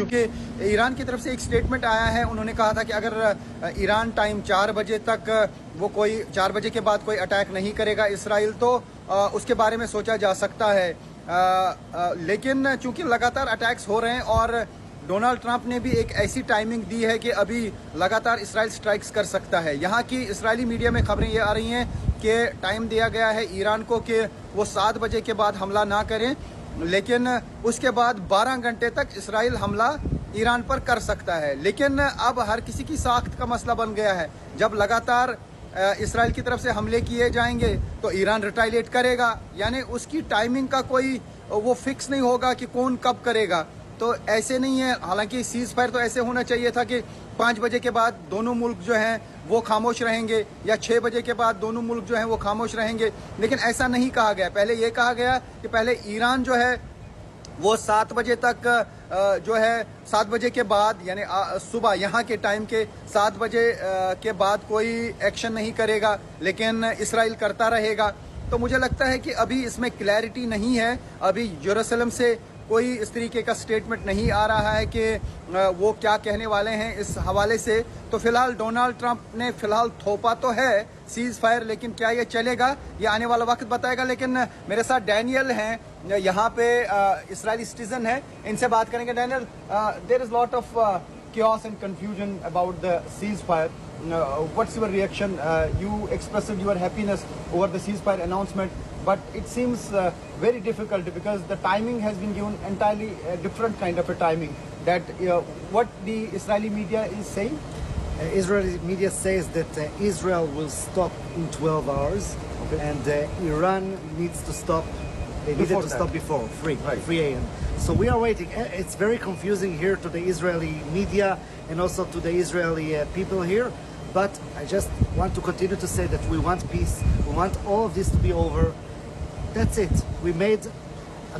क्योंकि ईरान की तरफ से एक स्टेटमेंट आया है, उन्होंने कहा था कि अगर ईरान टाइम 4 बजे तक वो कोई 4 बजे के बाद कोई अटैक नहीं करेगा इसराइल तो उसके बारे में सोचा जा सकता है। लेकिन चूंकि लगातार अटैक्स हो रहे हैं और डोनाल्ड ट्रंप ने भी एक ऐसी टाइमिंग दी है कि अभी लगातार इसराइल स्ट्राइक्स कर सकता है। यहाँ की इसराइली मीडिया में खबरें ये आ रही हैं कि टाइम दिया गया है ईरान को कि वो 7 बजे के बाद हमला ना करें, लेकिन उसके बाद 12 घंटे तक इसराइल हमला ईरान पर कर सकता है। लेकिन अब हर किसी की साख्त का मसला बन गया है। जब लगातार इसराइल की तरफ से हमले किए जाएंगे तो ईरान रिटालिएट करेगा, यानी उसकी टाइमिंग का कोई वो फिक्स नहीं होगा कि कौन कब करेगा। तो ऐसे नहीं है, हालांकि सीज फायर तो ऐसे होना चाहिए था कि 5 बजे के बाद दोनों मुल्क जो हैं वो खामोश रहेंगे या 6 बजे के बाद दोनों मुल्क जो हैं वो खामोश रहेंगे, लेकिन ऐसा नहीं कहा गया। पहले ये कहा गया कि पहले ईरान जो है वो 7 बजे तक जो है 7 बजे के बाद यानी सुबह यहाँ के टाइम के 7 बजे के बाद कोई एक्शन नहीं करेगा, लेकिन इसराइल करता रहेगा। तो मुझे लगता है कि अभी इसमें क्लैरिटी नहीं है। अभी यरूशलेम से कोई इस तरीके का स्टेटमेंट नहीं आ रहा है कि वो क्या कहने वाले हैं इस हवाले से। तो फिलहाल डोनाल्ड ट्रंप ने फिलहाल थोपा तो है सीज फायर, लेकिन क्या ये चलेगा ये आने वाला वक्त बताएगा। लेकिन मेरे साथ डैनियल हैं, यहाँ पे इजरायली सिटीजन है, इनसे बात करेंगे। Daniel, there is lot of chaos and confusion about the ceasefire. What's your reaction? You expressed your happiness over the ceasefire announcement, but it seems very difficult because the timing has been given entirely a different kind of a timing. That what the Israeli media is saying. Israeli media says that Israel will stop in 12 hours, okay, and Iran needs to stop. They needed to stop before 3 a.m. So we are waiting. It's very confusing here to the Israeli media and also to the Israeli people here. But I just want to continue to say that we want peace. We want all of this to be over. That's it.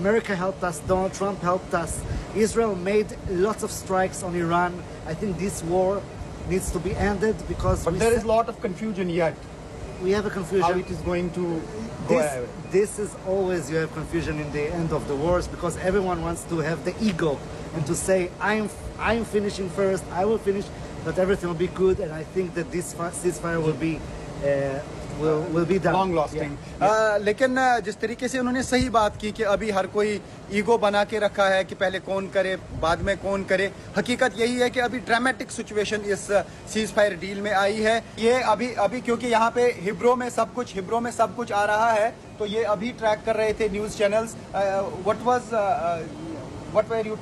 America helped us. Donald Trump helped us. Israel made lots of strikes on Iran. I think this war needs to be ended because. But there is a lot of confusion yet. We have a confusion. How it is going to go ahead. This is always you have confusion in the end of the wars because everyone wants to have the ego and to say I'm finishing first, I will finish, but everything will be good. And I think that this ceasefire will be done. Long lasting. लेकिन जिस तरीके से उन्होंने सही बात की कि अभी हर कोई ईगो बना के रखा है कि पहले कौन करे बाद में कौन करे, हकीकत यही है कि अभी ड्रामेटिक सिचुएशन इस सीज फायर डील में आई है। ये अभी क्योंकि यहाँ पे हिब्रो में सब कुछ आ रहा है, तो ये अभी ट्रैक कर रहे थे news channels. What were you